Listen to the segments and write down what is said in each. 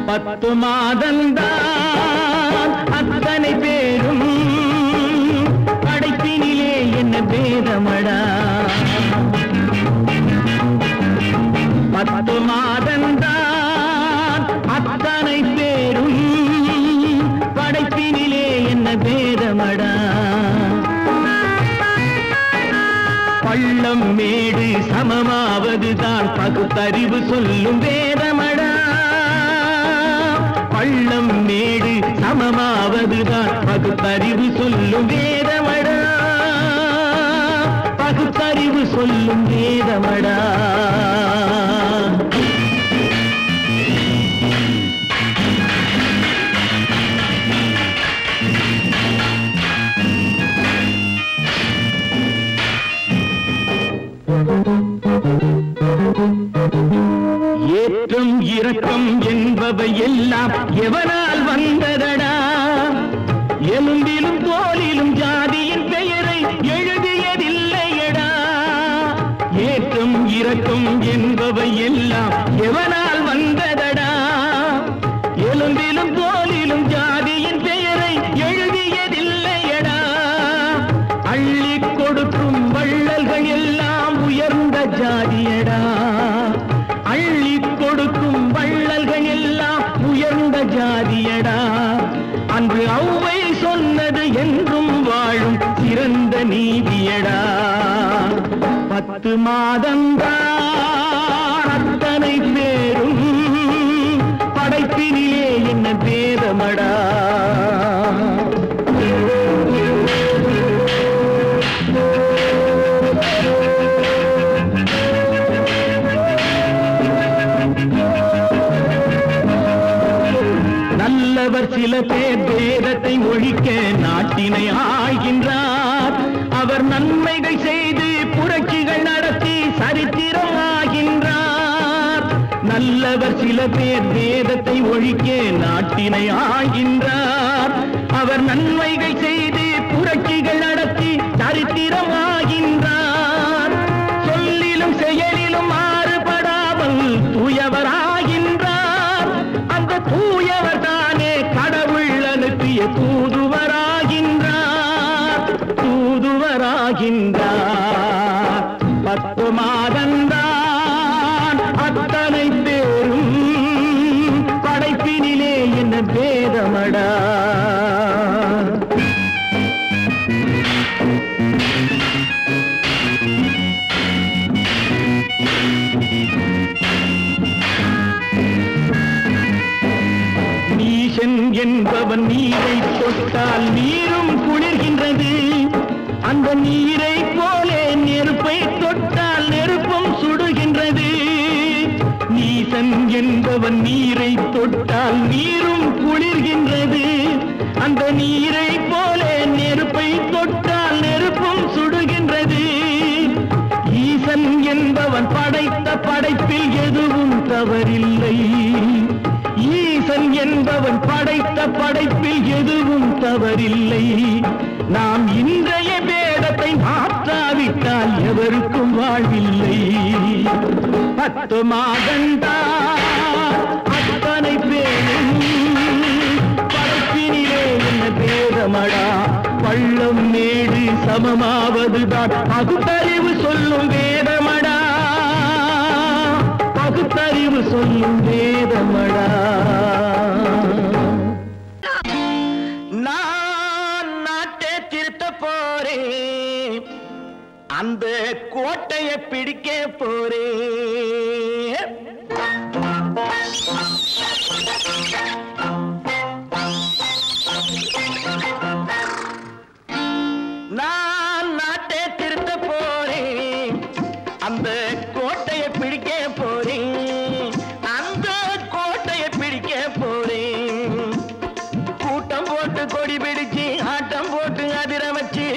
10 மாதந்தான் அத்தனை பேரும் படைப்பினிலே என்ன பேதமடா 10 மாதந்தான் அத்தனை பேரும் படைப்பினிலே என்ன பேதமடா பள்ளம் மேடு சமமாவதுதான் பகுத்தறிவு சொல்லும் வேதமடா பள்ளம் மேடு சமமாவதுதான் பகுத்தறிவு சொல்லும் வேதமடா பகுத்தறிவு சொல்லும் வேதமடா ஏற்றம் இரக்கம் என்பவை எல்லாம் எவனால் வந்ததடா எலும்பிலும் தோலிலும் ஜாதியின் பெயரை எழுதியதில்லையடா ஏற்றம் இரக்கம் என்பவை எல்லாம் எவனால் வந்ததடா எலும்பிலும் தோலிலும் ஜாதியின் பெயரை எழுதியதில்லையடா அள்ளி கொடுக்கும் வள்ளல்கள் எல்லாம் உயர்ந்த ஜாதியடா அள்ளி கொடுக்கும் வள்ளல்கள் எல்லாம் உயர்ந்த ஜாதியடா அன்று ஔவை சொன்னது என்றும் வாழும் சிறந்த நீதியடா 10 மாதந்தான் அத்தனை பேரும் படைப்பினிலே என்ன பேதமடா நல்லவர் சில பேர் வேதத்தை ஒழிக்க நாட்டினை ஆள்கின்றார் அவர் நன்மைகள் செய்து புரட்சிகள் நடத்தி சரித்திரம் ஆகின்றார் நல்லவர் சில பேர் வேதத்தை ஒழிக்க நாட்டினை ஆள்கின்றார் அவர் நன்மைகள் செய்து புரட்சிகள் நடத்தி சரித்திரம் ஆகின்றார் சொல்லிலும் செயலிலும் மாறுபடாமல் தூயவராகின்றார் அந்த தூயவர் தானே கடவுள் அனுப்பிய தூதுவராகின்றார் 10 மாதந்தான் அத்தனை பேரும் படைப்பினிலே என்ன பேதமடா நீசன் என்பவன் நீரை தொட்டால் நீரும் குளிர்கின்றது அந்த நீரை போலே நெருப்பை தொட்டால் நெருப்பும் சுடுகின்றது நீசன் என்பவன் நீரை தொட்டால் நீரும் குளிர்கின்றது அந்த நீரை போலே நெருப்பை தொட்டால் நெருப்பும் சுடுகின்றது ஈசன் என்பவன் படைத்த படைப்பில் எதுவும் தவறில்லை ஈசன் என்பவன் படைத்த படைப்பில் எதுவும் தவறில்லை நாம் இன்றைய வேதத்தை மாற்றாவிட்டால் எவருக்கும் வாழ்வில்லை 10 மாதந்தான் அத்தனை பேரும் படைப்பினிலே என்ன பேதமடா பள்ளம் மேடு சமமாவதுதான் பகுத்தறிவு சொல்லும் வேதமடா பகுத்தறிவு சொல்லும் வேதமடா நான் நாட்டை திருத்த போறேன் அந்த கோட்டையை பிடிக்க போறேன் நான் நாட்டை திருத்த போறேன் அந்த கோட்டையை பிடிக்க போறேன் அந்த கோட்டையை பிடிக்க போறேன் கூட்டம் போட்டு கொடி பிடிச்சு ஆட்டம் போட்டு அதிர வச்சு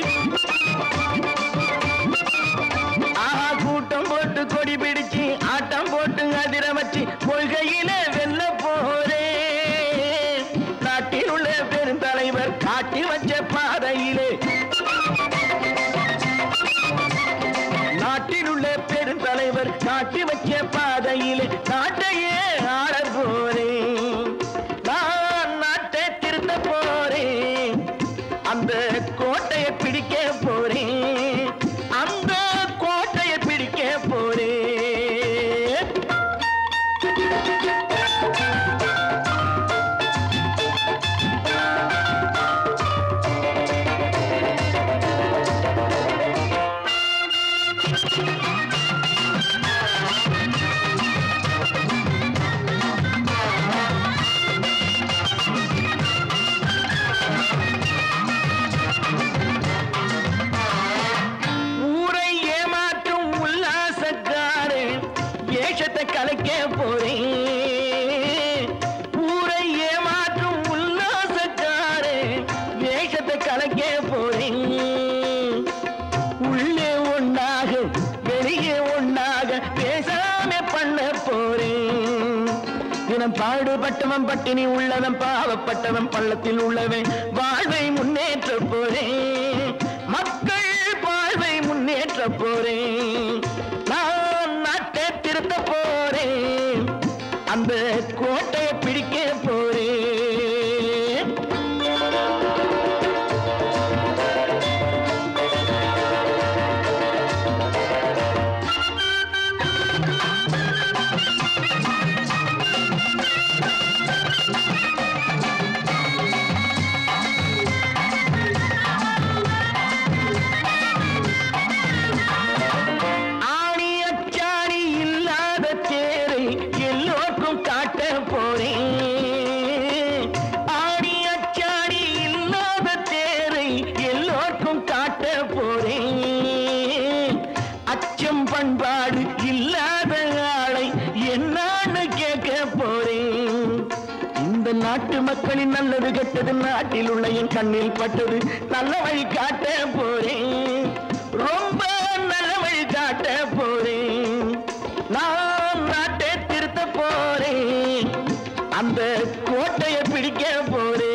கூட்டம் போட்டு கொடி பிடிச்சு ஆட்டம் போட்டு அதிர வச்சு கொள்கையில வெல்ல போறேன் நாட்டில் உள்ள பெருந்தலைவர் காட்டி வச்ச பாதையிலே நாட்டில் உள்ள பெருந்தலைவர் காட்டி வச்ச பாதையிலே நாட்டையே ஆள போறேன் வேஷத்தை கலைக்க போறேன். ஊரை ஏமாற்றும் உல்லாசக்காரே வேஷத்தை கலைக்க போறேன். உள்ளே ஒன்னாக வெளியே ஒன்னாக பேசாம பண்ண போறேன். தினம் பாடுபட்டவன் பட்டினி உள்ளவன் பாவப்பட்டவன் பள்ளத்தில் உள்ளவன் வாழ்வை முன்னேற்ற போறேன். மக்கள் வாழ்வை முன்னேற்ற போறேன். நான் நாட்டை திருத்த போறேன். அந்த கோட்டையை பிடிக்க போறேன். பண்பாடு இல்லாத ஆளை என்னான்னு கேட்க போறேன். இந்த நாட்டு மக்களின் நல்லது கெட்டது நாட்டில் உள்ள என் கண்ணில் பட்டது நல்ல வழி காட்ட போறேன். ரொம்ப நல்ல வழி காட்ட போறேன். நான் நாட்டை திருத்த போறேன். அந்த கோட்டையை பிடிக்க போறேன்.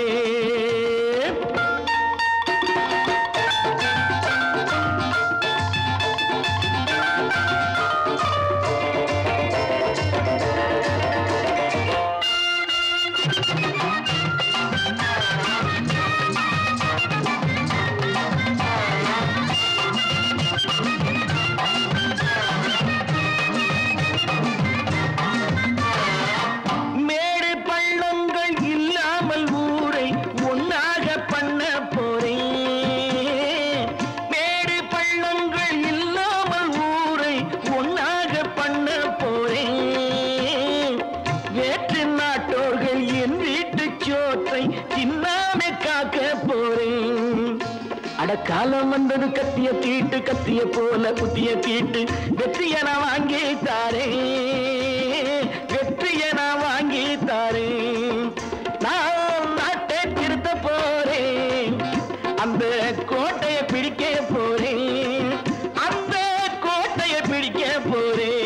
காலம் வந்தது கத்திய தீட்டு கத்திய போல குத்திய தீட்டு வெற்றிய நான் வாங்கி தாரேன். வெற்றிய நான் வாங்கி தாரேன். நான் நாட்டை திருத்த போறேன். அந்த கோட்டையை பிடிக்க போறேன். அந்த கோட்டையை பிடிக்க போறேன்.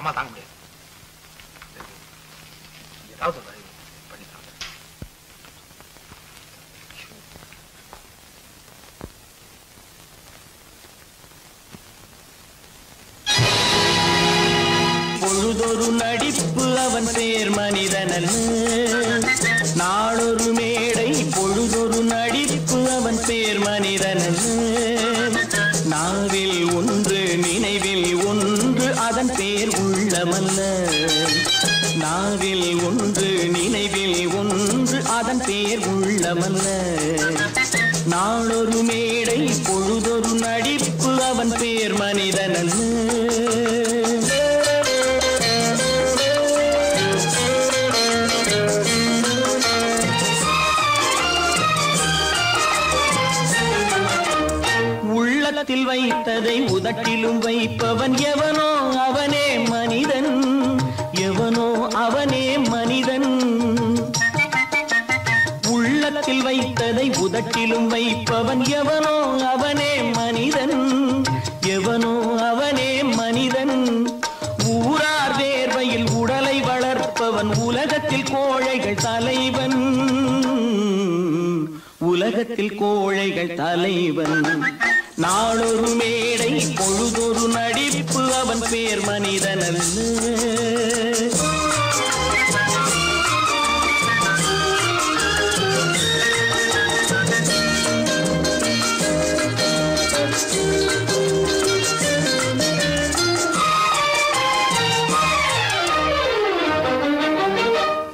நம்ம தாங்க முடியாது. ஏதாவது பண்ணிக்கலாம். பொழுதொரு நடிப்பு அவன் பேர் மனிதனன். நாளொரு மேடை பொழுதொரு நடிப்பு அவன் பேர் மனிதனன். நாவில் ஒன்று நினைவில் ஒன்று அதன் பேர் உள்ளமல்ல. நாவில் ஒன்று நினைவில் ஒன்று அதன் பேர் உள்ளமல்ல. நாளொரு மேடை பொழுதொரு நடிப்பு அவன் பேர் மனிதனல்ல. உள்ளத்தில் வைத்ததை உதட்டிலும் வைப்பவன் எவனோ அவனே மனிதன். எவனோ அவனே மனிதன். உள்ளத்தில் வைத்ததை உதட்டிலும் வைப்பவன் எவனோ அவனே மனிதன். எவனோ அவனே மனிதன். ஊரார் வேர்வையில் உடலை வளர்ப்பவன் உலகத்தில் கோழைகள் தலைவன். உலகத்தில் கோழைகள் தலைவன். நாளொரு மேடை பொழுதொரு நடிப்பு அவன் பேர் மனிதனல்ல.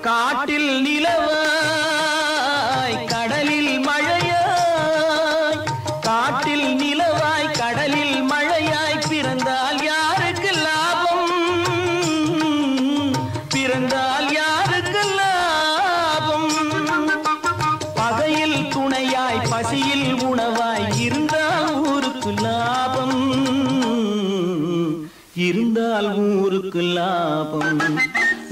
காட்டில் நிலவாய் கடலில் மழையாய். காட்டில் நிலவாய் கடலில் மழையாய் பிறந்தால் யாருக்கு லாபம்? இருந்தால் ஊருக்கு லாபம்.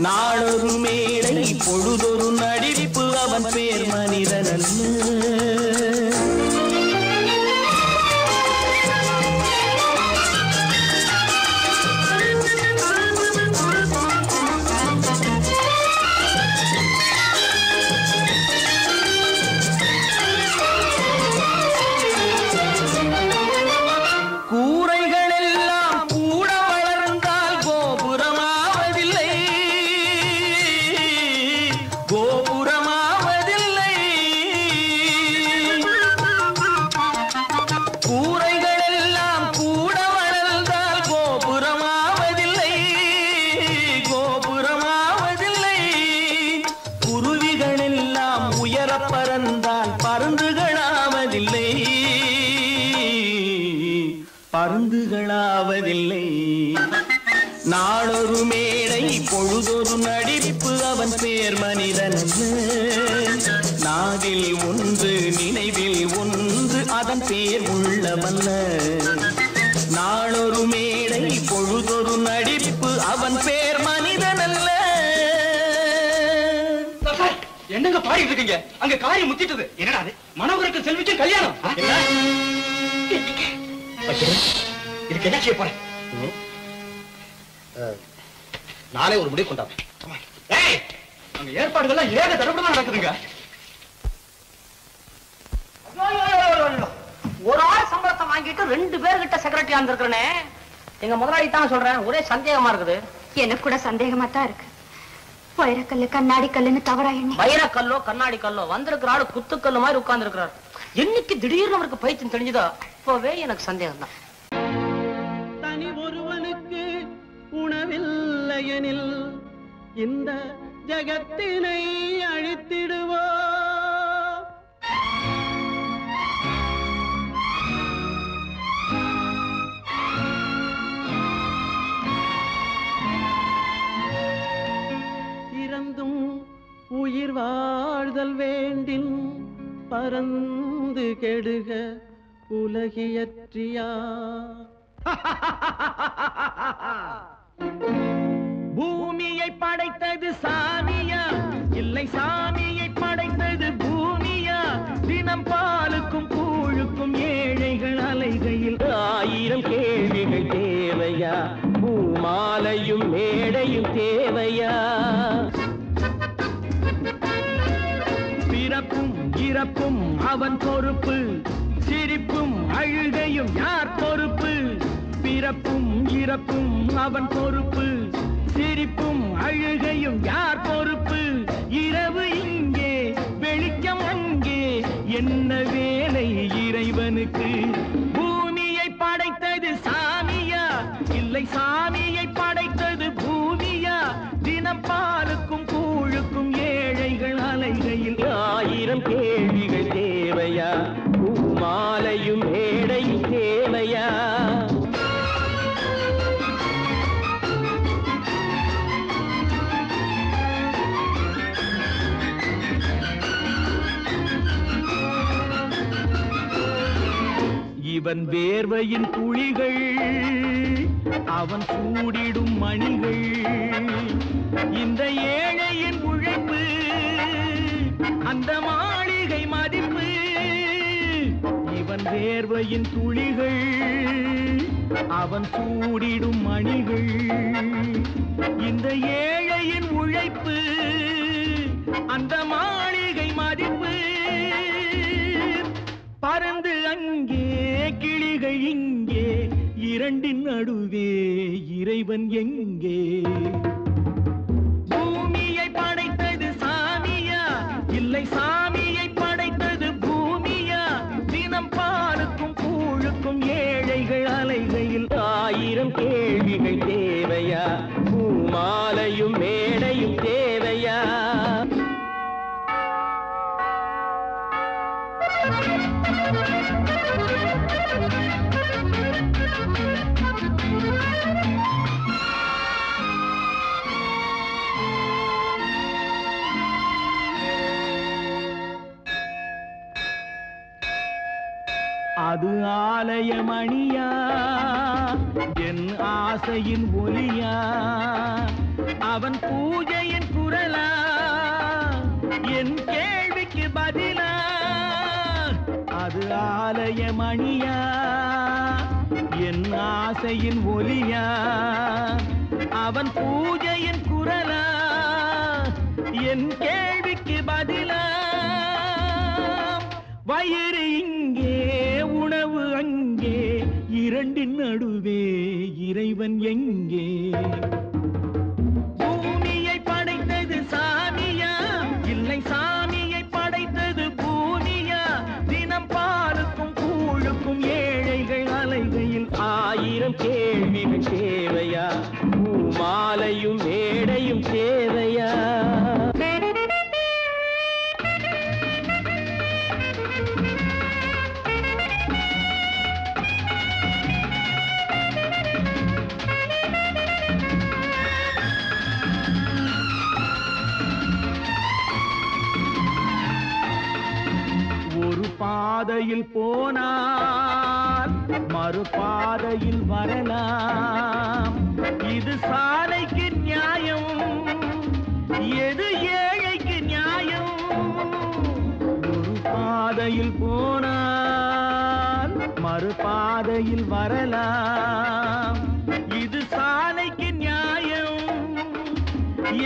நாளொரு மேடை பொழுதொரு நடிப்பு அவன் பேர் மனிதனல்ல. பருந்துகளாவதில்லை. நாளொரு மேடை பொழுதொரு நடிப்பு அவன் பேர் மனிதனல்ல. நாவில் ஒன்று நினைவில் ஒன்று அதன் பேர் உள்ளவல்ல. நாளொரு மேடை பொழுதொரு நடிப்பு அவன் பேர் மனிதனல்ல. என்னங்க பாடிட்டு இருக்கீங்க? அங்க காரியம் முத்திட்டது. என்னடா அது? மனோகருக்கு செல்விக்கு கல்யாணம். இதுக்கு என்ன செய்ய போறேன்? நானே ஒரு முடிவு கொண்டாங்க. அங்க ஏற்பாடுகள்லாம் ஏக தடப்படமா நடக்குதுங்க. ஒரு ஆள் சம்பளத்தை வாங்கிட்டு 2 பேர்கிட்ட செக்ரட்டரியா இருந்திருக்கிறேனே. எங்க முதலாளி தான் சொல்றேன், ஒரே சந்தேகமா இருக்குது. எனக்கு கூட சந்தேகமா தான் இருக்கு. வைரக்கல்லு கண்ணாடி கல்லுன்னு தவறா எண்ணி வைரக்கல்லோ கண்ணாடி கல்லோ வந்திருக்கிற ஆளு குத்துக்கல்லு மாதிரி உட்கார்ந்து இருக்கிறார். என்னைக்கு திடீர்னு அவருக்கு பைத்தியம் தெரிஞ்சதோ அப்பவே எனக்கு சந்தேகம் தான். தனி ஒருவனுக்கு உணவில்லையெனில் இந்த ஜகத்தினை அழித்திடுவோ. இறந்தும் உயிர் வாழ்தல் வேண்டின் பறந்து கெடுக உலகியற்றியா. பூமியை படைத்தது சாமியா இல்லை சாமியை படைத்தது பூமியா. தினம் பாலுக்கும் கூழுக்கும் ஏழைகள் அலைகையில் 1000 கேள்விகள் தேவையா. பூமாலையும் மேடையும் தேவையா. பிறப்பும் இறப்பும் அவன் பொறுப்பு, சிரிப்பும் அழுகையும் யார் பொறுப்பு. பிறப்பும் இறப்பும் அவன் பொறுப்பு, சிரிப்பும் அழுகையும் யார் பொறுப்பு. இரவு இங்கே வெளிச்சம் அங்கே, என்ன வேலை இறைவனுக்கு. பூமியை படைத்தது சாமியா இல்லை சாமியை படைத்தது பூமியா. தினம் பாலுக்கும் கூழுக்கும் ஏழைகள் அலைகையில் 1000 கேள்விகள் தேவையா. பூமாலையும் மேடையும் தேவையா. இவன் வேர்வையின் துளிகள் அவன் சூடிடும் மணிகள். இந்த ஏழையின் உழைப்பு அந்த மாளிகை மதிப்பு. இவன் வேர்வையின் துளிகள் அவன் சூடிடும் மணிகள். இந்த ஏழையின் உழைப்பு அந்த மாளிகை மதிப்பு. பறந்து அங்கே கிளிகள் இங்கே, இரண்டின் நடுவே இறைவன் எங்கே. பூமியை படைத்தது சாமியா இல்லை சாமியை படைத்தது பூமியா. தினம் பாலுக்கும் கூழுக்கும் ஏழைகள் அலைகையில் 1000 கேள்விகள் தேவையா. பூமாலையும் மேடையும் தேவையா. அது ஆலயமணியா என் ஆசையின் ஒலியா அவன் பூஜையின் குரலா என் கேள்விக்கு பதிலா அது ஆலயமணியா என் ஆசையின் ஒலியா அவன் பூஜையின் குரலா என் கேள்விக்கு பதிலா வயிறு இங்கே உணவு அங்கே இரண்டின் நடுவே இறைவன் எங்கே பூமியை படைத்தது சாமியா இல்லை சாமியை படைத்தது பூமியா தினம் பாலுக்கும் கூழுக்கும் ஏழைகள் அலைகையில் 1000 கேள்விகள் தேவையா பூமாலையும் மேடையும் தேவையா பாதையில் போனால் மறுபாதையில் வரலாம் இது சாலைக்கு நியாயம் எது ஏழைக்கு நியாயம் ஒரு பாதையில் போனால் மறுபாதையில் வரலாம் இது சாலைக்கு நியாயம்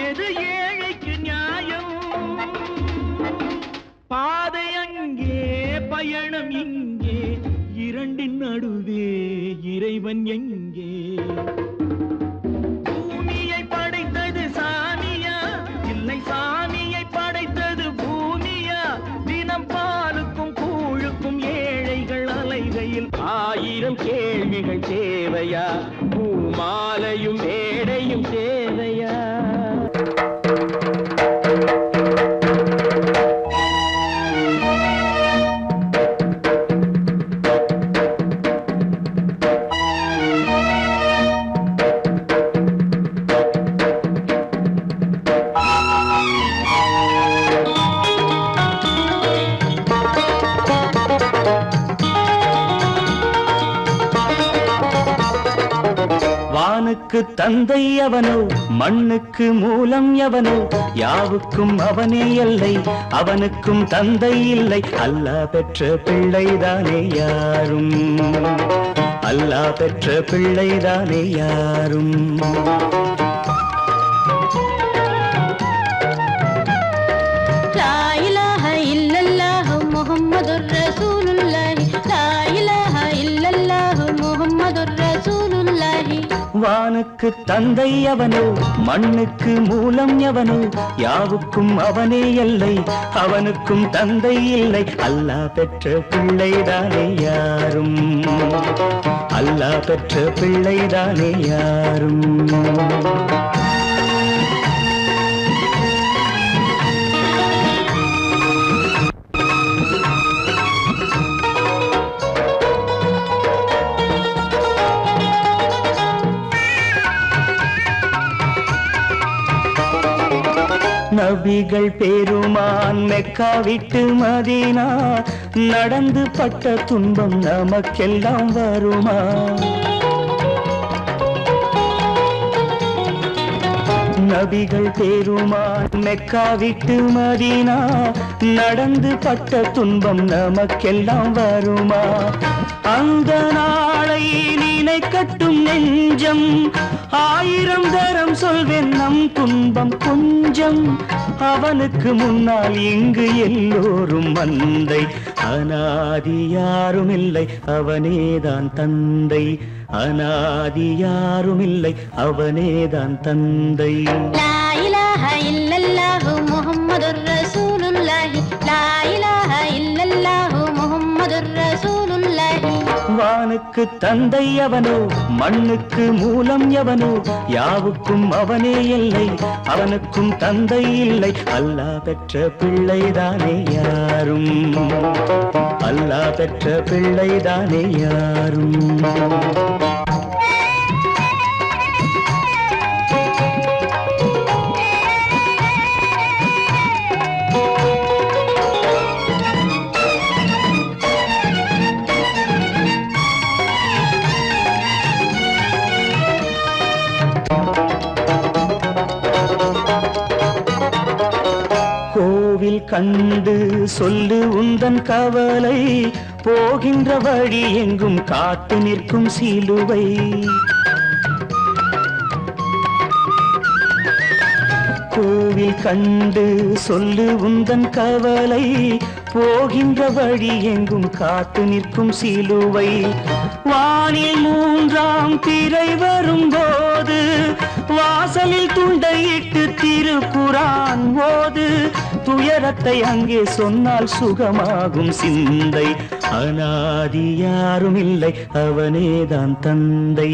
எது ஏழைக்கு நியாயம் பாதை அங்கே பயணம் இங்கே இரண்டின் நடுவே இறைவன் எங்கே பூமியை படைத்தது சாமியா இல்லை சாமியை படைத்தது பூமியா தினம் பாலுக்கும் கூழுக்கும் ஏழைகள் அலைகையில் 1000 கேள்விகள் தேவையா பூமாலையும் மேடையும் தேவையா வானுக்கு தந்தை அவனோ மண்ணுக்கு மூலம் எவனோ யாவுக்கும் அவனே எல்லை அவனுக்கும் தந்தை இல்லை அல்லாஹ் பெற்ற பிள்ளைதானே யாரும் அல்லாஹ் பெற்ற பிள்ளைதானே யாரும் லா இலாஹ இல்லல்லாஹு முஹம்மதுர் ரசூலுல்லாஹி லா இலாஹ இல்லல்லாஹு முஹம்மதுர் ரசூலுல்லாஹி வானுக்கு தந்தை அவனோ மண்ணுக்கு மூலம் எவனோ யாவுக்கும் அவனே எல்லை அவனுக்கும் தந்தை இல்லை அல்லாஹ் பெற்ற பிள்ளைதானே யாரும் அல்லாஹ் பெற்ற பிள்ளைதானே யாரும் நபிகள் பெருமான் மெக்கா விட்டு மதீனா நடந்து பட்ட துன்பம் நமக்கெல்லாம் வருமா நபிகள் பெருமான் மெக்கா விட்டு மதீனா நடந்து பட்ட துன்பம் நமக்கெல்லாம் வருமா அந்த நாளை நினைக்கட்டும் நெஞ்சம் 1000 தரம் சொல்வேன் நம் துன்பம் கொஞ்சம் அவனுக்கு முன்னால் இங்கு எல்லோரும் மந்தை அநாதி யாரும் இல்லை அவனேதான் தந்தை அநாதி யாரும் இல்லை அவனேதான் தந்தை லா இலாஹ இல்லல்லாஹு முஹம்மதுர் ரசூலுல்லாஹி லா இலாஹ இல்லல்லாஹு முஹம்மதுர் ரசூலுல்லாஹி வானுக்கு தந்தை அவனோ மண்ணுக்கு மூலம் எவனோ யாவுக்கும் அவனே இல்லை அவனுக்கும் தந்தை இல்லை அல்லாஹ் பெற்ற பிள்ளைதானே யாரும் அல்லாஹ் பெற்ற பிள்ளைதானே யாரும் கோவில் கண்டு சொல்லு உந்தன் கவலை போகின்ற வழி எங்கும் காத்து நிற்கும் சிலுவை கோவில் கண்டு சொல்லு உந்தன் கவலை போகின்ற வழி எங்கும் காத்து நிற்கும் சிலுவை வானில் மூன்றாம் பிறை வரும்போது வாசலில் துண்டையிட்டு திருக்குரான் ஓது துயரத்தை அங்கே சொன்னால் சுகமாகும் சிந்தை அநாதி யாரும் இல்லை அவனேதான் தந்தை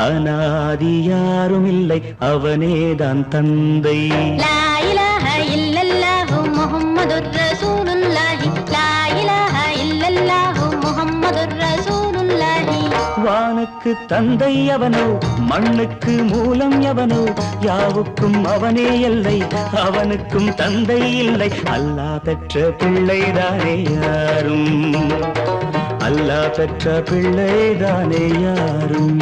அநாதி யாரும் இல்லை அவனேதான் தந்தை லா இலாஹ இல்லல்லாஹு முஹம்மதுர் ரசூலுல்லாஹி லா இலாஹ இல்லல்லாஹு முஹம்மதுர் ரசூலுல்லாஹி வானுக்கு தந்தை அவனோ மண்ணுக்கு மூலம் எவனோ யாவுக்கும் அவனே இல்லை அவனுக்கும் தந்தை இல்லை அல்லாஹ் பெற்ற பிள்ளைதானே யாரும் அல்லாஹ் பெற்ற பிள்ளைதானே யாரும்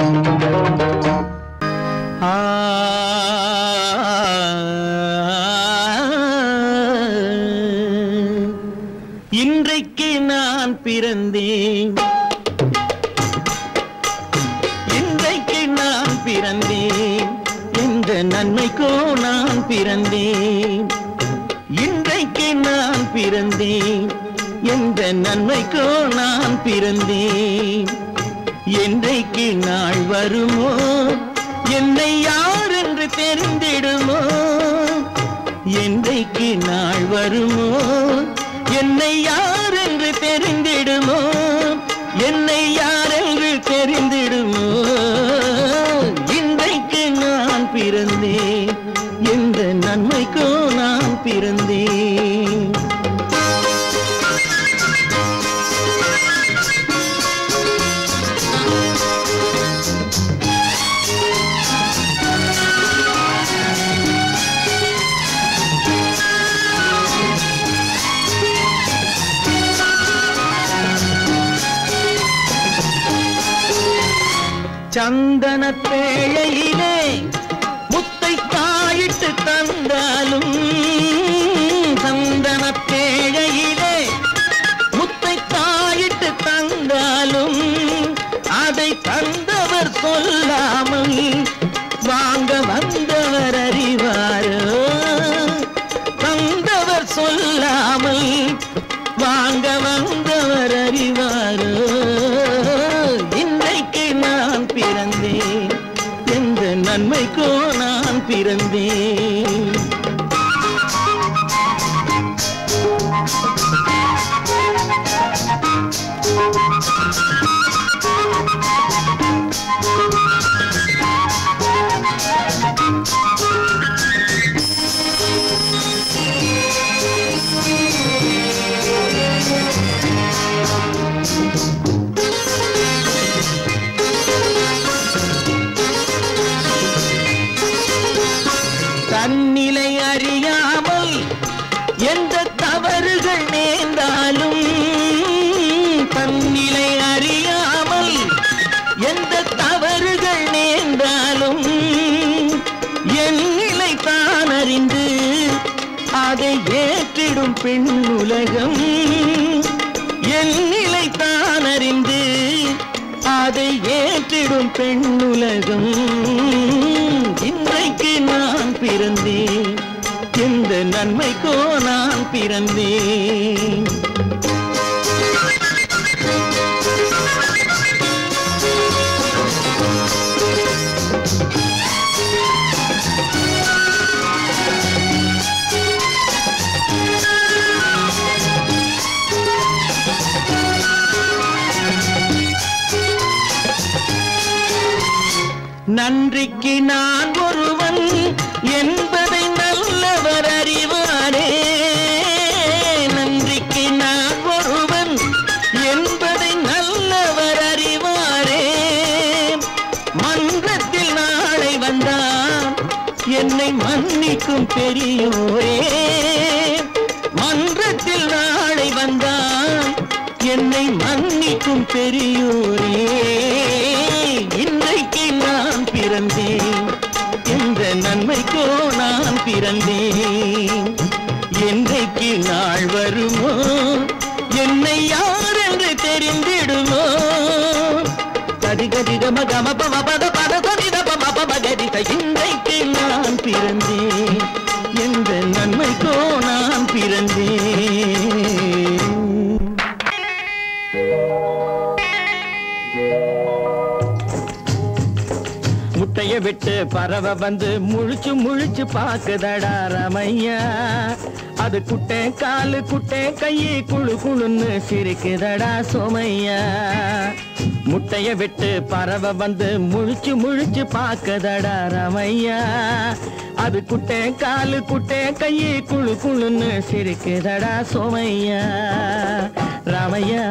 இன்றைக்கு நான் பிறந்தேன் பிறந்தேன் என்ற நன்மைக்கோ நான் பிறந்தேன் இன்றைக்கு நான் பிறந்தேன் என்ற நன்மைக்கோ நான் பிறந்தேன் என்றைக்கு நாள் வருமோ என்னை யார் என்று தெரிந்திடுமோ என்றைக்கு நாள் வருமோ என்னை யார் என்று தெரிந்திடுமோ என்னை யார் என்று தெரிந்திடுமோ இன்றைக்கு நான் பிறந்தேன் எந்த நன்மைக்கோ நான் பிறந்தேன் சந்தன பேழையிலே முத்தை காயிட்டு தந்தாலும் சந்தன பேழையிலே முத்தை காயிட்டு தந்தாலும் அதை தந்தவர் சொல்லாமல் வாங்க வந்தவர் அறிவாரோ தந்தவர் சொல்லாமல் வாங்க வந்தவர் அறிவாரோ பிறந்தேன் எந்த நன்மைக்கோ நான் பிறந்தேன் தன்னிலை அறியாமல் எந்த தவறுகள் நேர்ந்தாலும் தன்னிலை அறியாமல் எந்த தவறுகள் நேர்ந்தாலும் என் நிலை தான் அறிந்து அதை ஏற்றிடும் பெண் உலகம் என் நிலை தான் அறிந்து அதை ஏற்றிடும் பெண் உலகம் இன்றைக்கு நான் பிறந்தேன் எந்த நன்மைக்கோ நான் பிறந்தேன் நன்றிக்கு நான் ஒருவன் என்பதை நல்லவர் அறிவாரே நன்றிக்கு நான் ஒருவன் என்பதை நல்லவர் அறிவாரே மன்றத்தில் நாளை வந்தான் என்னை மன்னிக்கும் பெரியோரே மன்றத்தில் நாளை வந்தான் என்னை மன்னிக்கும் பெரியோரே இன்றைக்கு நான் பிறந்தேன் எந்த நன்மைக்கோ நான் பிறந்தேன் என்றைக்கு நாள் வருமோ என்னை யார் என்று தெரிந்திடுமோ கதி கதி கம கம பம பத பத கதி தப மப மகதி இன்றைக்கு நான் பிறந்தேன் எந்த நன்மைக்கோ நான் பிறந்தேன் முட்டைய விட்டு பறவை வந்து முழிச்சு முழிச்சு பாக்குதடா ரமையா அது குட்டை காலு குட்டை கையை குழு குழுன்னு சிரிக்குதடா சோமையா முட்டைய விட்டு பறவை வந்து முழிச்சு முழிச்சு பாக்குதடா ரமையா அது குட்டை காலு குட்டை கையை குழு குழுன்னு சிரிக்குதடா சோமையா ராமையா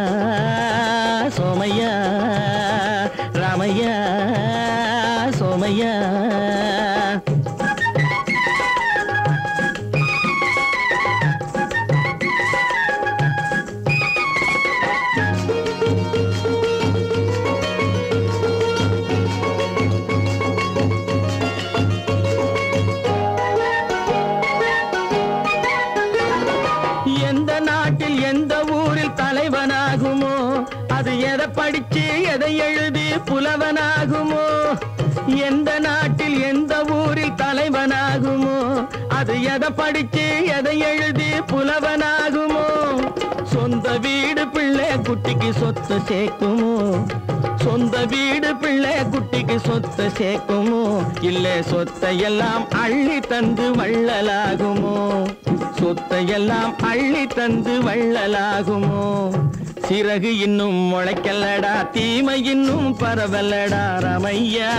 சோமையா ராமையா சோமையா எந்த நாட்டில் எந்த ஊரில் தலைவனாகுமோ அது எதை படிச்சு எதை எழுதி புலவனாகுமோ எந்த நாட்டில் எந்த ஊரில் தலைவனாகுமோ அது எதை படிச்சு எதை எழுதி புலவனாகுமோ சொந்த வீடு பிள்ளை குட்டிக்கு சொத்து சேர்க்குமோ சொந்த வீடு பிள்ளை குட்டிக்கு சொத்து சேர்க்குமோ இல்ல சொத்தையெல்லாம் அள்ளி தந்து வள்ளலாகுமோ சொத்தையெல்லாம் அள்ளி தந்து வள்ளலாகுமோ சிறகு இன்னும் முளைக்கல்லடா தீமை இன்னும் பரவலடா ரமையா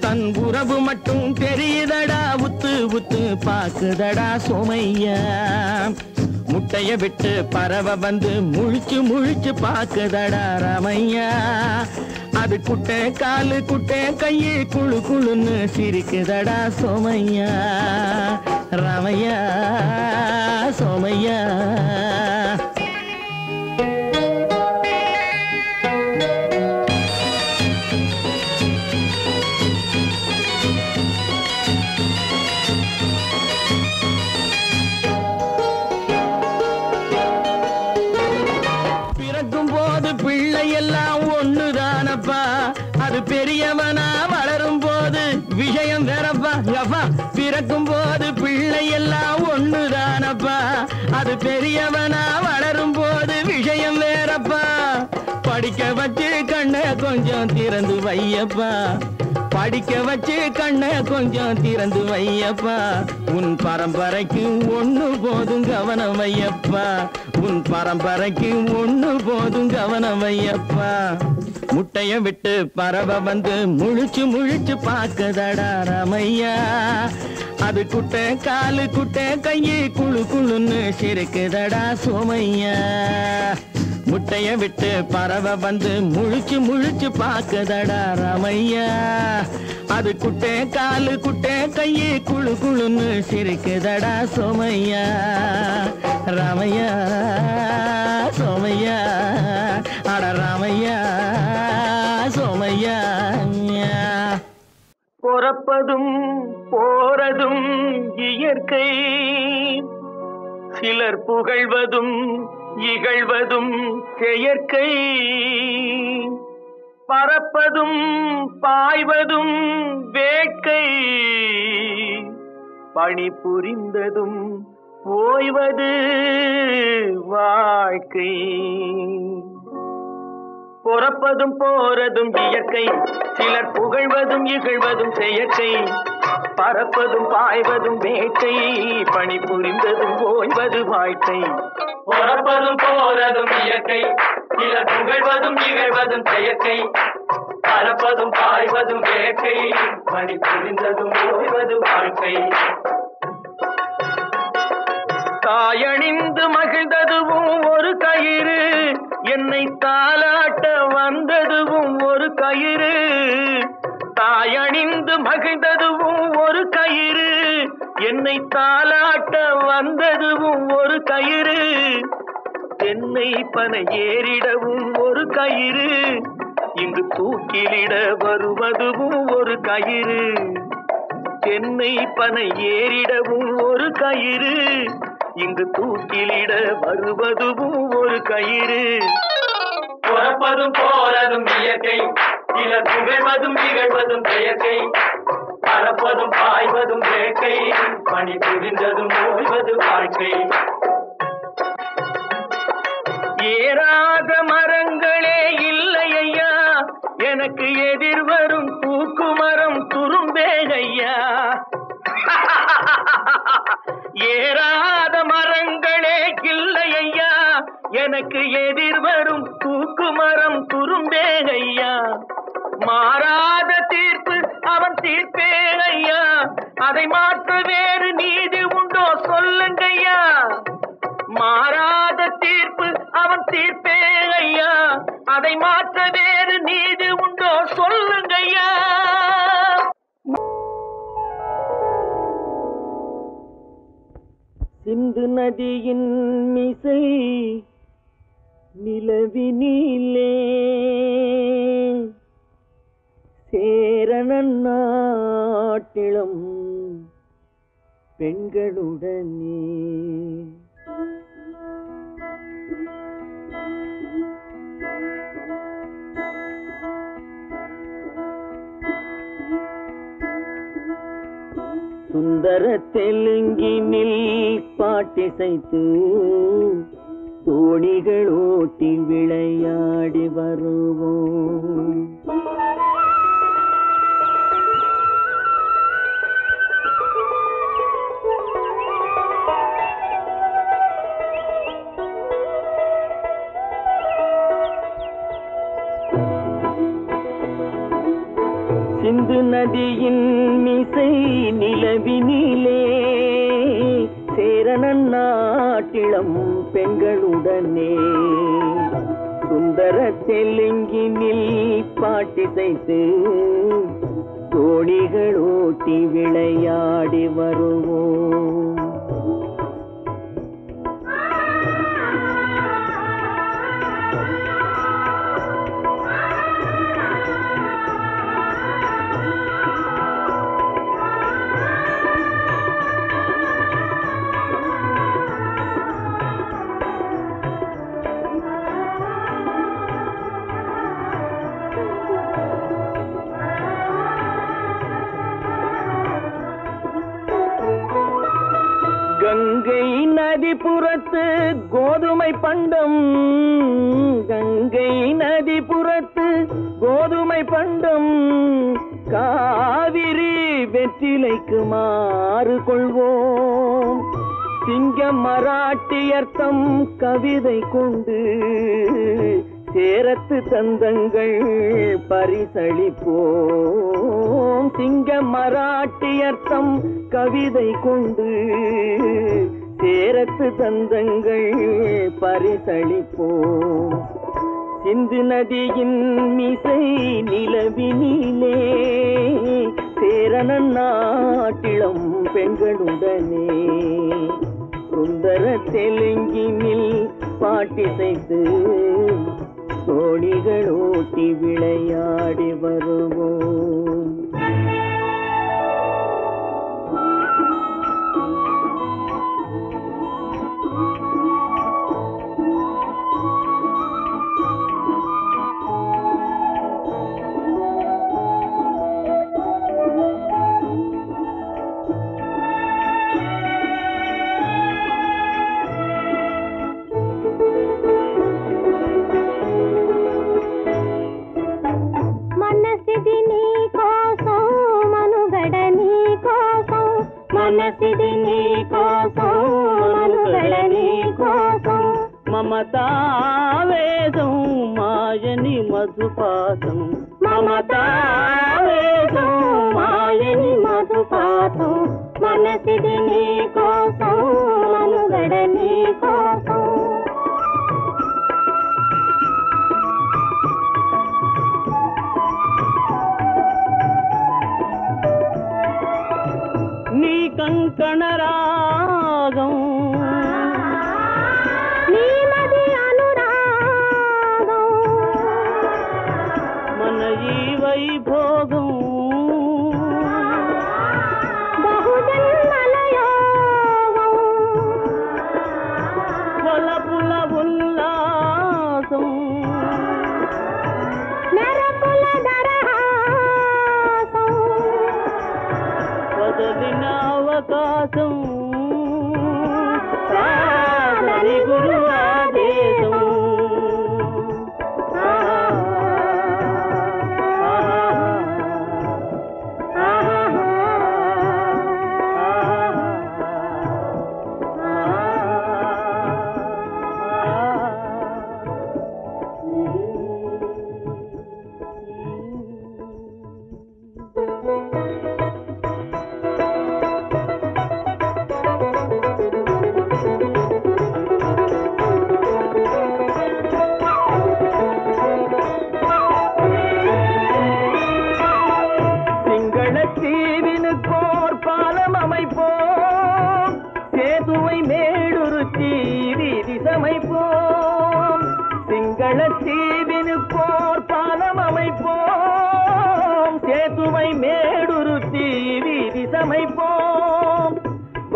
தன் உறவு மட்டும் தெரியுதடா உத்து உத்து பாக்குதடா சோமையா முட்டைய விட்டு பறவை வந்து முழிச்சு முழிச்சு பாக்குதடா ரமையா அது குட்டை காலு குட்டை கையை குழு குழுன்னு சிரிக்குதடா சோமையா ரமையா சோமையா பிள்ளையெல்லாம் ஒண்ணுதானப்பா அது பெரியவனா வளரும் போது விஷயம் வேறப்பா யப்பா பிறக்கும் போது பிள்ளையெல்லாம் ஒண்ணுதானப்பா அது பெரியவனா வளரும் போது விஷயம் வேறப்பா படிக்க வச்சு கண்ணை கொஞ்சம் திறந்து வையப்பா படிக்க வச்சு கண்ணை கொஞ்சம் திறந்து வையப்பா உன் பரம்பரைக்கு ஒண்ணு போதும் கவனம் வையப்பா உன் பரம்பரைக்கு ஒண்ணு போதும் கவனம் வையப்பா முட்டைய விட்டு பறவை வந்து முழிச்சு முழிச்சு பாக்குதடா ரமையா அது குட்டை காலு குட்டை கையை குழு குழுன்னு சிரிக்குதடா சோமையா முட்டைய விட்டு பறவை வந்து முழிச்சு முழிச்சு பாக்குதடா ரமையா அது குட்டை காலு குட்டை கையை குழு குழுன்னு சிரிக்குதடா சோமையா ராமையா சோமையா அட ராமையா சோமையா பொறப்பதும் போறதும் இயற்கை சிலர் புகழ்வதும் இகழ்வதும் செயற்கை பறப்பதும் பாய்வதும் வேட்கை பணி புரிந்ததும் ஓய்வது வாழ்க்கை பொறப்பதும் போறதும் இயற்கை சிலர் புகழ்வதும் இகழ்வதும் செயற்கை பறப்பதும் பாய்வதும் வேட்டை பணி புரிந்ததும் ஓய்வது வாழ்க்கை பொறப்பதும் போறதும் இயற்கை சிலர் புகழ்வதும் இகழ்வதும் செயற்கை பறப்பதும் பாய்வதும் வேட்டை பணி புரிந்ததும் ஓய்வது வாழ்க்கை தாயணிந்து மகிழ்ந்ததுவும் ஒரு கயிறு என்னை தாலாட்ட வந்ததுவும் ஒரு கயிறு தாயணிந்து மகிழ்ந்ததுவும் ஒரு கயிறு என்னை தாலாட்ட வந்ததுவும் ஒரு கயிறு தென்னை பனை ஏறிடவும் ஒரு கயிறு இங்கு தூக்கிலிட வருவதுவும் ஒரு கயிறு தென்னை பனை ஏறிடவும் ஒரு கயிறு, இங்கு தூக்கிலிட வருவதுவும் ஒரு கயிறு. பிறப்பதும் போறதும் இயற்கை, சிலர் புகழ்வதும் நிகழ்வதும் செயற்கை, பறப்பதும் பாய்வதும் வேட்கை, பணி புரிந்ததும் ஓய்வது வாழ்க்கை. ஏறாத மரங்களே இல்லை ஐயா, எனக்கு எதிர்வரும் தூக்குமரம் துரும்பேகையா. ஏறாத மரங்களே இல்லை ஐயா, எனக்கு எதிர்வரும் தூக்குமரம் துரும்பேகையா. மாறாத தீர்ப்பு அவன் தீர்ப்பே ஐயா, அதை மாற்ற வேறு நீதி உண்டோ சொல்லுங்கய்யா. மாறாத தீர்ப்பு அவன் தீர்ப்பே ஐயா, அதை மாற்ற வேறு நீதி உண்டோ சொல்லுங்கய்யா. சிந்து நதியின் மிசை நிலவினிலே சேரணன் நாட்டிளம் பெண்களுடனே சுந்தர தெலுங்கினில் பாட்டிசைத்து தோணிகள் ஓட்டி விளையாடி வருவோம். சிந்து நதியின் மிசை நிலவினிலே சேரணன் நாட்டிளம் பெண்களுடனே சுந்தர தெலுங்கினில் பாட்டிசைத்து தோணிகள் ஓட்டி விளையாடி வருவோம். கங்கை நதிபுறத்து கோதுமை பண்டம், கங்கை நதிபுறத்து கோதுமை பண்டம், காவிரி வெற்றிலைக்கு மாறு கொள்வோம். சிங்க மராட்டியர்த்தம் கவிதை கொண்டு சேரத்து தந்தங்கள் பரிசளிப்போம். சிங்க மராட்டியர்த்தம் கவிதை கொண்டு சேரத்து தந்தங்கள் பரிசளிப்போம். சிந்து நதியின் மிசை நிலவினிலே சேரணன் நாட்டிளம் பெண்களுடனே சுந்தர தெலுங்கினில் பாட்டிசைத்து தோணிகள் ஓட்டி விளையாடி வருவோம். మనసిది నీ కోసం మనుగడ నీ కోసం మమతావేదం మాయని మధుపాతం మమతావేదం మాయని మధుపాతం మనసిది నీ కోసం మనుగడ నీ కోసం నీ కంకణ రాగం నీలది అనురాగం మన ఈ వైభోగం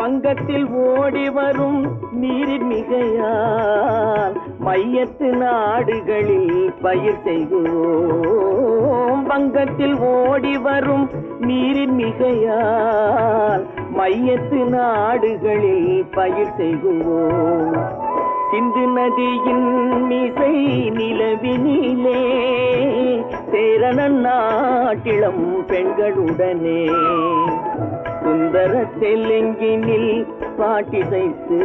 வங்கத்தில் ஓடி வரும் நீரின் மிகையால் மையத்து நாடுகளில் பயிர் செய்கிறோம். வங்கத்தில் ஓடி வரும் நீரின் மிகையால் மையத்து நாடுகளில் பயிர் செய்கிறோம். சிந்து நதியின் மிசை நிலவினிலே சேரணன் நாட்டிளம் பெண்களுடனே சுந்தர தெலுங்கினில் பாட்டிசைத்து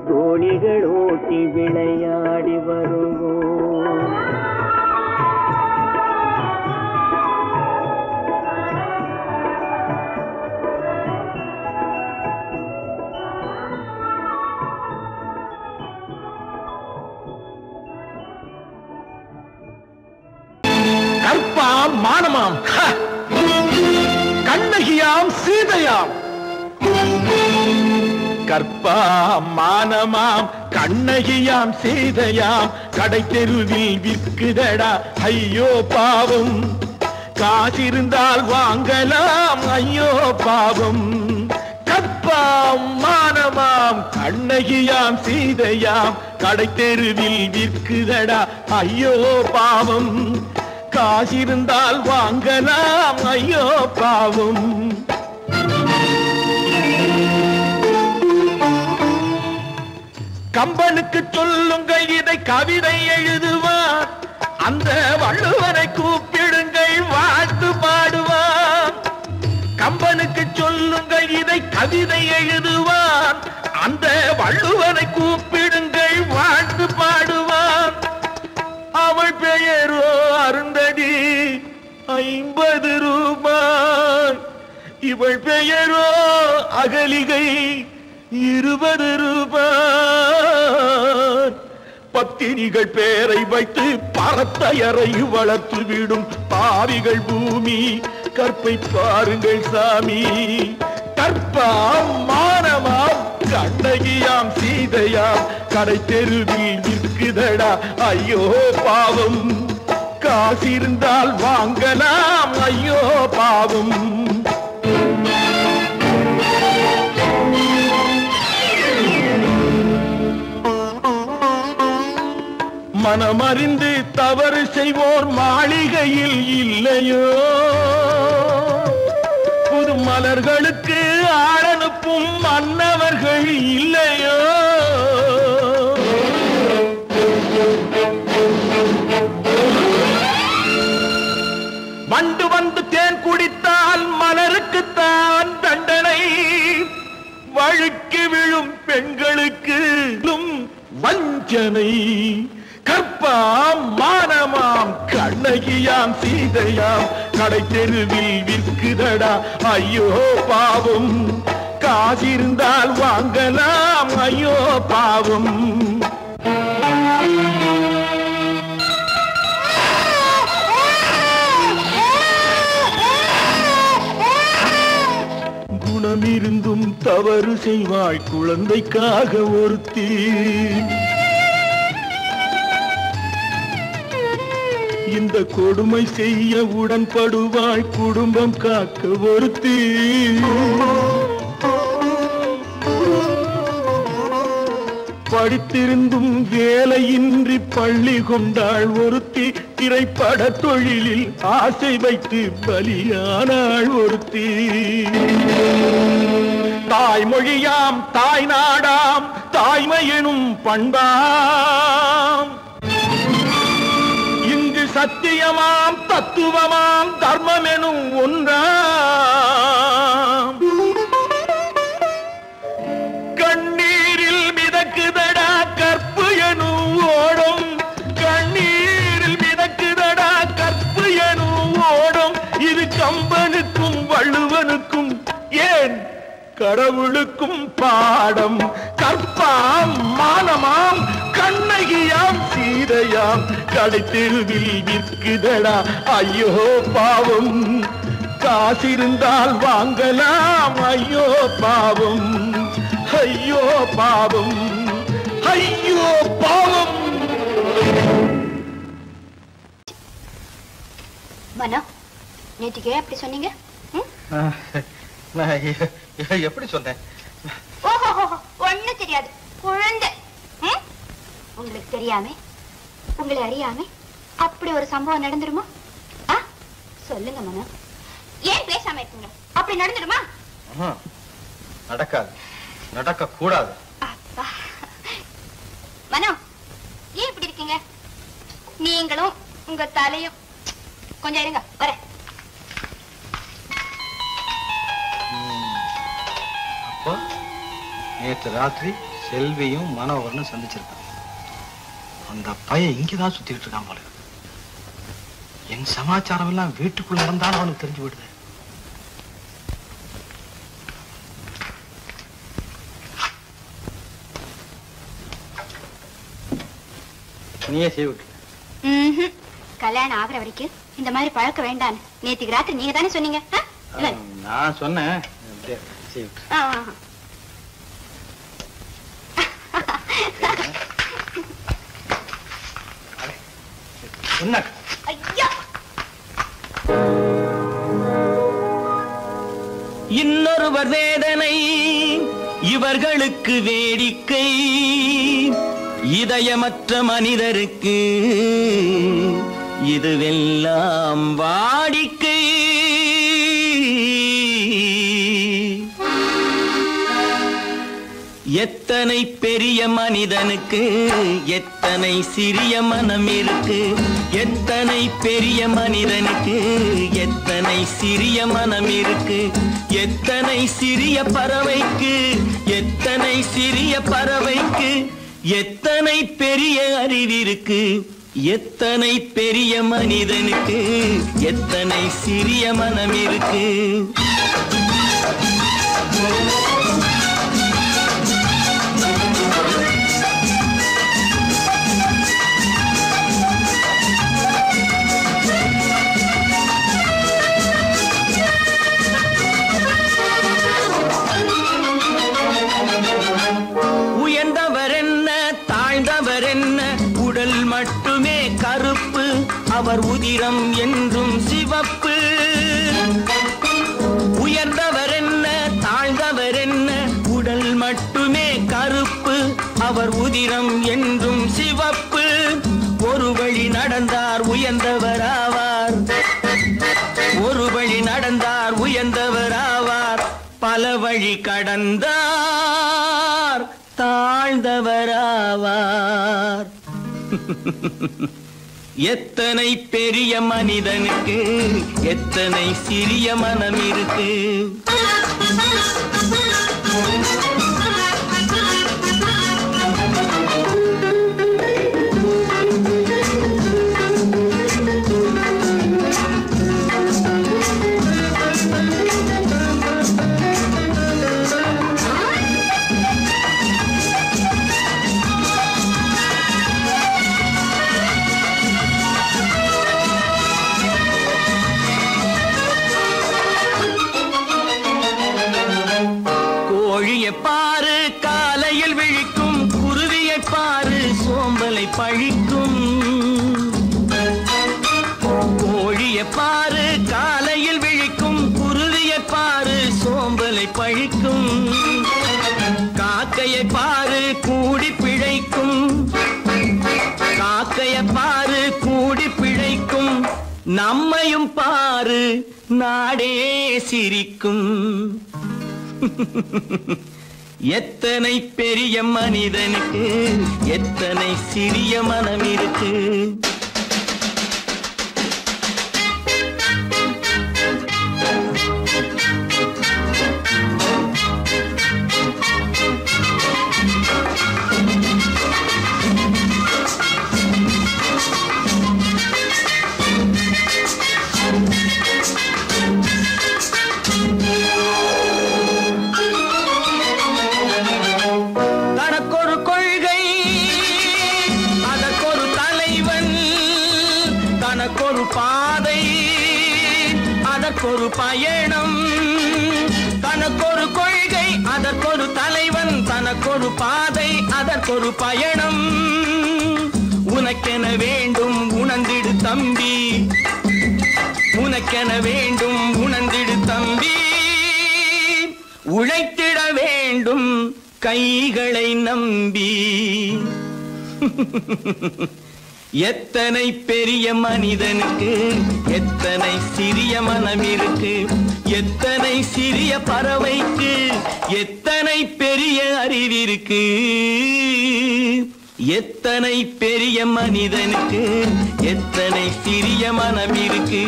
தோணிகள் ஓட்டி விளையாடி வருவோம். கற்பாம் மானமாம் கண்ணகியாம் சீதையாம். கற்பாம் மானமாம் கண்ணகியாம் சீதையாம் கடை தெருவில் விற்குதடா ஐயோ பாவம். காசிருந்தால் வாங்கலாம் ஐயோ பாவம். கற்பாம் மானமாம் கண்ணகியாம் சீதையாம் கடை தெருவில் விற்குதடா ஐயோ பாவம். காசிருந்தால் வாங்கலாம் ஐயோ பாவம். கம்பனுக்கு சொல்லுங்கள் இதை கவிதை எழுதுவார். அந்த வள்ளுவரை கூப்பிடுங்கள் வாழ்த்து பாடுவார். கம்பனுக்கு சொல்லுங்கள் இதை கவிதை எழுதுவார். அந்த வள்ளுவரை கூப்பிடுங்கள் வாழ்த்து பாடுவார். அவள் பெயரோ அருந்ததி 50 ரூபாய். இவள் பெயரோ அகலிகை 20 ரூபாய். பத்தினிகள் பேரை வைத்து பரத்தையரை வளர்த்து விடும் பாவிகள் பூமி. கற்பை பாருங்கள் சாமி. கற்பாம் மானமாம் கண்ணகியாம் சீதையாம் கடை தெருவில் விற்குதடா ஐயோ பாவம். காசிருந்தால் வாங்கலாம் ஐயோ பாவம். மனமறிந்து தவறு செய்வோர் மாளிகையில் இல்லையோ. புது மலர்களுக்கு ஆளனுப்பும் மன்னவர்கள் இல்லையோ. வண்டு வந்து தேன் குடித்தால் மலருக்குத்தான் தண்டனை. வழுக்கி விழும் பெண்களுக்கு வஞ்சனை. கற்பாம் மானமாம் கண்ணகியாம் சீதையாம் கடை தெருவில் விற்குதடா ஐயோ பாவம். காசிருந்தால் வாங்கலாம் ஐயோ பாவம். குணமிருந்தும் தவறு செய்வாள் குழந்தைக்காக ஒருத்தி. இந்த கொடுமை செய்ய உடன்படுவாள் குடும்பம் காக்க ஒருத்தி. படித்திருந்தும் வேலையின்றி பள்ளி கொண்டாள் ஒருத்தி. திரைப்பட தொழிலில் ஆசை வைத்து பலியானாள் ஒருத்தி. தாய்மொழியாம் தாய் நாடாம் தாய்மை எனும் பண்பாம். இங்கு சத்தியமாம் தத்துவமாம் தர்மம் எனும் ஒன்றாம். கண்ணீரில் மிதக்குதடா கற்பு எனும் ஓடும். கண்ணீரில் மிதக்குதடா கற்பு எனும் ஓடும். இது கம்பனுக்கும் வள்ளுவனுக்கும் ஏன் கடவுளுக்கும் பாடம். கற்பாம் மானமாம் கண்ணகியாம் சீதையாம் கடை தெருவில் விற்குதடா ஐயோ பாவம். காசிருந்தால் வாங்கலாம் ஐயோ பாவம். ஐயோ பாவம். ஐயோ பாவம். மனோ, நேற்றுக்கு ஏன் அப்படி சொன்னீங்க? எப்படி சொன்னேன்? ஓஹோ ஒண்ணு தெரியாது குழந்தை. உங்களுக்கு தெரியாம உங்களை அறியாம அப்படி ஒரு சம்பவம் நடந்துருமா? சொல்லுங்க மனோ, ஏன் பேசாம இருக்கீங்க? அப்படி நடந்துடுமா? நடக்காது, நடக்க கூடாது. அப்பா மனோ, ஏன் இப்படி இருக்கீங்க? நீங்களும் உங்க தலையும் கொஞ்சம் இருங்க, வரேன். அப்போ நேற்று ராத்திரி செல்வியும் மனோகரனும் சந்திச்சிருக்காங்க. அந்த பையன் இங்கதான் சுத்திட்டு இருக்கான் போல. என் சமாச்சாரம் எல்லாம் வீட்டுக்குள்ள நடந்தாலும் அவனுக்கு தெரிஞ்சு விடுது. நீயே செய்விட்டு. கல்யாணம் ஆகிற வரைக்கும் இந்த மாதிரி பழக்க வேண்டாம். நேத்துக்கு ராத்திரி நீங்க தானே சொன்னீங்க. நான் சொன்னேன். இன்னொருவர் வேதனை இவர்களுக்கு வேடிக்கை, இதயமற்ற மனிதருக்கு இதுவெல்லாம் வாடிக்கை. எத்தனை பெரிய மனிதனுக்கு எத்தனை சிறிய மனம் இருக்கு, எத்தனை பெரிய மனிதனுக்கு எத்தனை சிறிய மனம் இருக்கு, எத்தனை சிறிய பறவைக்கு எத்தனை சிறிய பறவைக்கு எத்தனை பெரிய அறிவிருக்கு, எத்தனை பெரிய மனிதனுக்கு எத்தனை சிறிய மனம் இருக்கு. உயர்ந்தவர் என்ன தாழ்ந்தவர் என்ன, உடல் மட்டுமே கருப்பு, அவர் உதிரம் என்றும் சிவப்பு. உயர்ந்தவர் என்ன தாழ்ந்தவர் என்ன, உடல் மட்டுமே கருப்பு, அவர் உதிரம் என்றும் சிவப்பு. ஒரு வழி நடந்தார் உயர்ந்தவர் ஆவார், ஒரு வழி நடந்தார் உயர்ந்தவர் ஆவார், பல வழி கடந்தார் தாழ்ந்தவராவார். எத்தனை பெரிய மனிதனுக்கு எத்தனை சிறிய மனம் இருக்கு. பாரு காலையில் விழிக்கும், குருவியை பாரு சோம்பலை பழிக்கும். கோழியை பாரு காலையில் விழிக்கும், குருவியை பாரு சோம்பலை பழிக்கும். காக்கையை பாரு கூடி பிழைக்கும், காக்கையை பாரு கூடி பிழைக்கும். நம்மையும் பாரு நாடே சிரிக்கும். எத்தனை பெரிய மனிதனுக்கு எத்தனை சிறிய மனம் இருக்கு. தனக்கொரு கொள்கை அதற்கொரு தலைவன், தனக்கொரு பாதை அதற்கொரு பயணம். தனக்கொரு கொள்கை அதற்கொரு தலைவன், தனக்கொரு பாதை அதற்கொரு பயணம். உனக்கென வேண்டும் உணர்ந்திடு தம்பி, உனக்கென வேண்டும் உணர்ந்திடு தம்பி. உழைத்திட வேண்டும் கைகளை நம்பி. எத்தனை பெரிய மனிதனுக்கு எத்தனை சிறிய மனம் இருக்கு, எத்தனை சிறிய பறவைக்கு எத்தனை பெரிய அறிவிருக்கு. எத்தனை பெரிய மனிதனுக்கு எத்தனை சிறிய மனம் இருக்கு.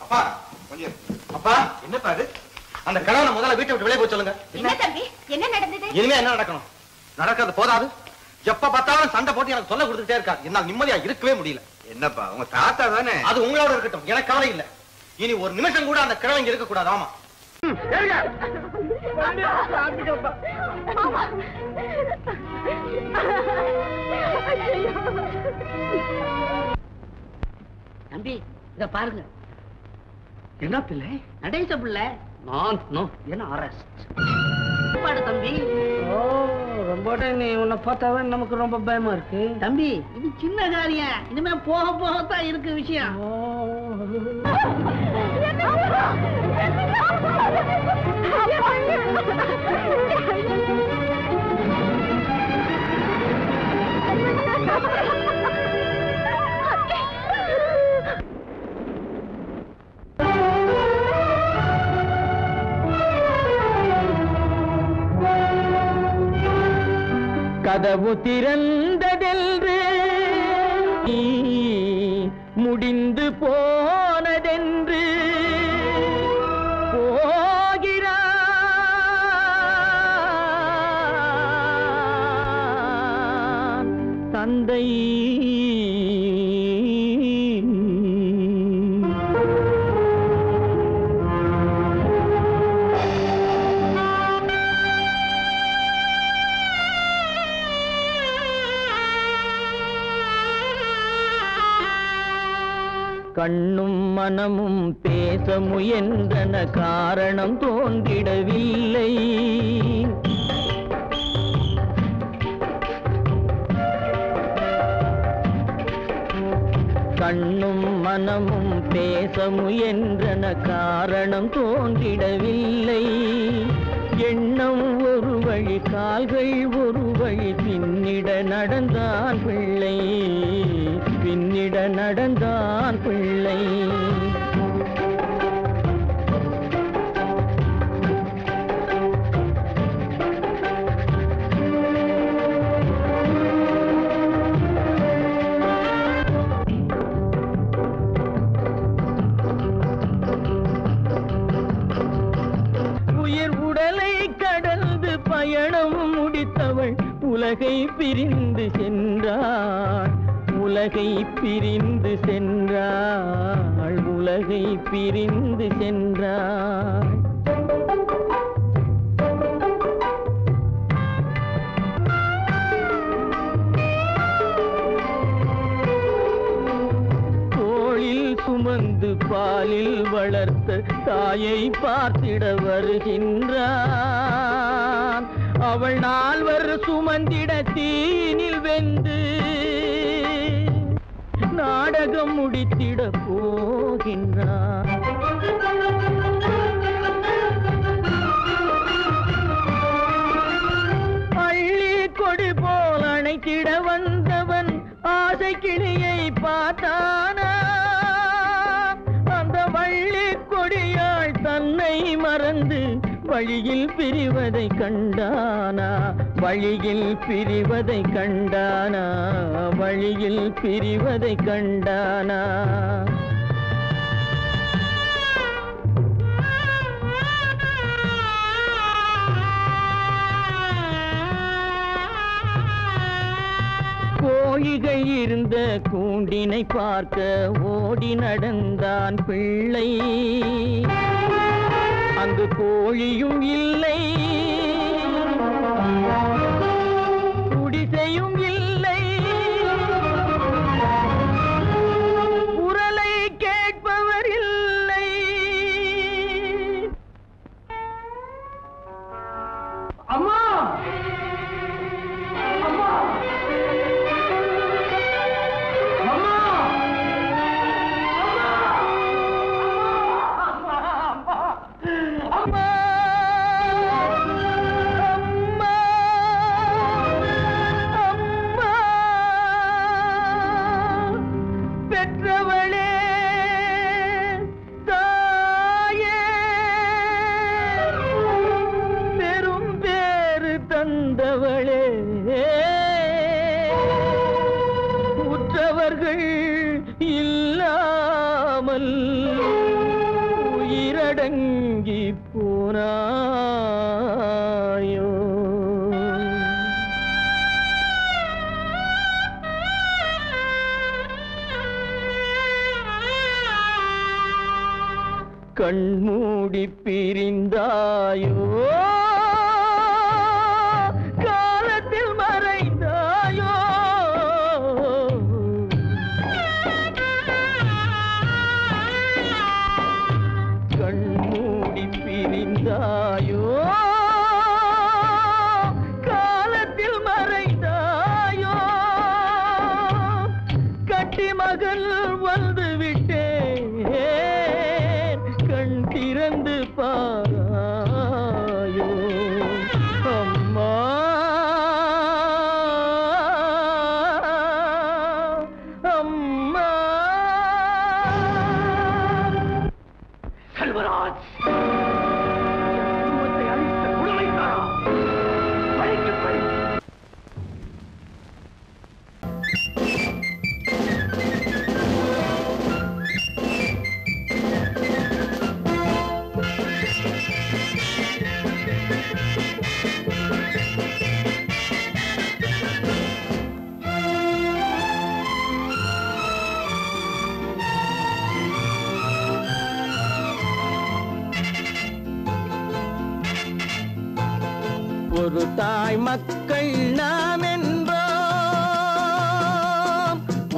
அப்பா கொஞ்சம் அப்பா என்னப்பா அது? அந்த கணவனை முதல்ல வீட்டை விட்டு வெளியே போய் சொல்லுங்க. என்ன தம்பி, என்ன நடந்தது? இனிமே என்ன நடக்கணும்? நடக்கிறது போதாது, எப்ப பார்த்தாலும் சண்டை போட்டு எனக்கு சொல்ல கொடுத்துட்டே இருக்காரு. என்னால நிம்மதியா இருக்கவே முடியல. என்னப்பா உங்க தாத்தா தானே? அது உங்களோட இருக்கட்டும், எனக்கு கவலை இல்ல. இனி ஒரு நிமிஷம் கூட அந்த கிழவன் இருக்க கூடாது. ஆமா தம்பி இத பாருங்க. என்ன பிள்ளை? நடேச பிள்ளை. என்ன அரெஸ்ட் பாடு தம்பி. ஓ ரொம்ப நீ உன்னை பார்த்தாவே நமக்கு ரொம்ப பயமா இருக்கு தம்பி. இது சின்ன காரியம், இனிமே போக போகத்தான் இருக்கு விஷயம். கதவு திறந்ததென்று முடிந்து போனதென்று போகிறான் தந்தை. கண்ணும் மனமும் பேச முயன்றன, காரணம் தோன்றிடவில்லை. கண்ணும் மனமும் பேச முயன்றன, காரணம் தோன்றிடவில்லை. எண்ணம் ஒரு வழி, கால்கள் ஒரு வழி, பின்னிட நடந்தான் பிள்ளை, பின்னிட நடந்தான் பிள்ளை. உயிர் உடலை கடந்து பயணம் முடித்தவள் உலகை பிரிந்து சென்றாள், உலகை பிரிந்து சென்றாள், உலகை பிரிந்து சென்றாள். தோளில் சுமந்து பாலில் வளர்த்த தாயை பார்த்திட வருகின்றான். அவள் நால்வர் சுமந்திட தீனில் வெந்து நாடகம் முடித்திட போகின்றான். அள்ளி கொடி போல் அணைத்திட வந்தவன் ஆசை கிளியை பார்த்தானா, அந்த வள்ளி கொடியாள் தன்னை மறந்து வழியில் பிரிவதை கண்டானா, வழியில் பிரிவதை கண்டானா, வழியில் பிரிவதை கண்டானா. கோழிகள் இருந்த கூண்டினை பார்க்க ஓடி நடந்தான் பிள்ளை. அங்கு கோழியும் இல்லை, குடிசையும் இல்லை, குரலை கேட்பவர் இல்லை. அம்மா அம்மா அம்மா அடங்கி போனாயோ கண்மூடி பிரிந்தாயோ காலத்தில் மறைந்தாயோ கண்மூடி பிரிந்தாயோ காலத்தில் மறைந்தாயோ கட்டி மகள் வந்து விட்டேன் கண் திறந்து பாராயோ அம்மா அம்மா செல்வராஜ் குடும்பத்தை அழித்த கொடுமைக்காரா பழிக்கு பழி ஒரு தாய் மக்கள் நாம் என்போம்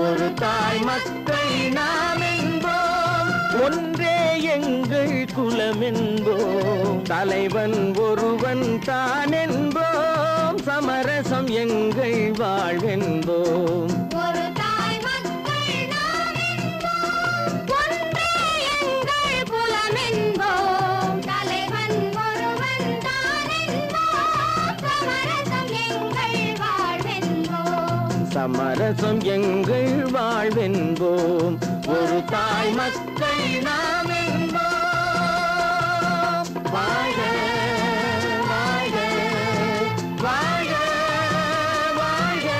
ஒரு தாய் மக்கள் நாம் என்போம் ஒன்றே எங்கள் குலம் என்போம் தலைவன் ஒருவன் தான் என்போம் சமரசம் எங்கள் வாழ்வென்போம் ஒரு தாய் மக்கள் நாம் என்போம் ஒன்றே எங்கள் குலம் என்போம் தலைவன் ஒருவன் தான் என்போம் சமரசம் எங்கள் வாழ்வென்போம் சமரசம் எங்கள் வாழ்வென்போம் ஒரு தாய் மக்கள் நாம் என்போம் வாழ்க வாழ்க வாழ்க வாழ்க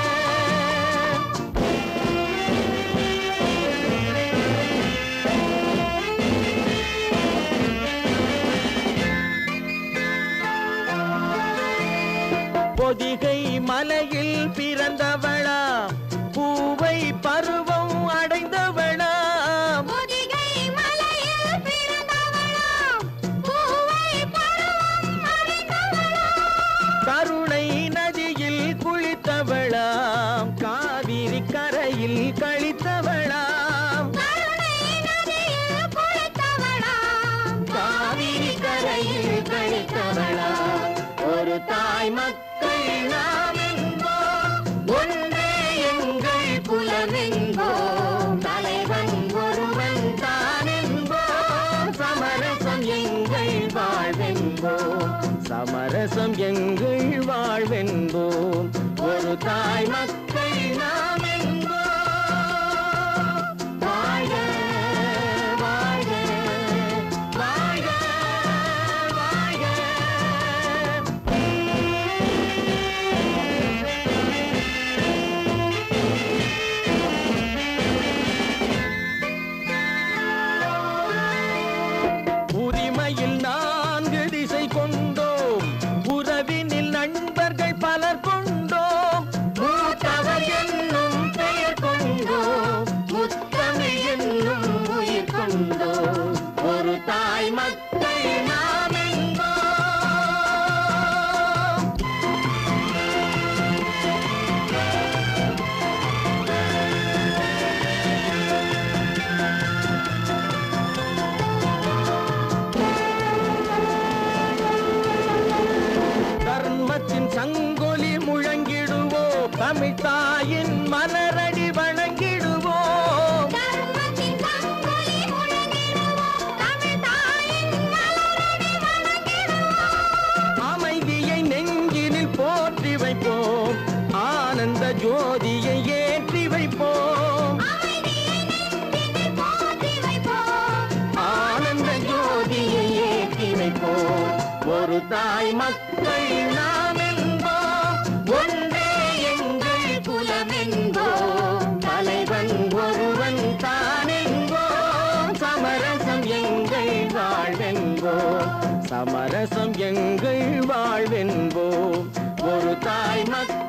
பொதிகை மலையில் பிறந்தவளா பூவை பருவம் அடைந்தவளா பொதிகை மலையில் பிறந்தவளாம் பூவை பருவம் அடைந்தவளாம் கருணை நதியில் குளித்தவளாம் காவிரி கரையில் கழித்தவளாம் கருணை நதியில் குளித்தவளாம் காவிரி கரையில் கழித்தவளாம் ஒரு தாய் மக்கள் நாம் என்போம் ஒன்றே எங்கள் குலம் என்போம் தலைவன் ஒருவன் தான் என்போம் சமரசம் எங்கள் வாழ்வென்போம் சமரசம் எங்கள் வாழ்வென்போம் ஒரு தாய் மக்கள் நாம் என்போம் வாழ்க வாழ்க வாழ்க வாழ்க உரிமையில் 4 திசை கொண்டோம் உறவினில் நண்பர்கள் பலர் கொண்டோம் மூத்தவர் என்னும் பெயர் கொண்டோம் முத்தமிழ் என்னும் உயிர் கொண்டோம் ஒரு தாய் மக்கள் நாம் என்போம் தர்மத்தின் சங்கொலி முழங்கிடுவோம் தமிழ் தாயின் மலரடி வணங்கிடுவோம் தர்மத்தின் சங்கொலி முழங்கிடுவோம் தமிழ் தாயின் மலரடி வணங்கிடுவோம் அமைதியை நெஞ்சினில் போற்றி வைப்போம் ஆனந்த ஜோதியை ஏற்றி வைப்போம் அமைதியை நெஞ்சினில் போற்றி வைப்போம் ஆனந்த ஜோதியை ஏற்றி வைப்போம் ஒரு தாய் மக்கள் நாம் என்போம் ஒன்றே எங்கள் குலம் என்போம் தலைவன் ஒருவன் தான் என்போம் சமரசம் எங்கள் வாழ்வென்போம் வாழ்வோம், சமரசம் எங்கள் வாழ்வென்போம். ஒரு தாய் மக்கள்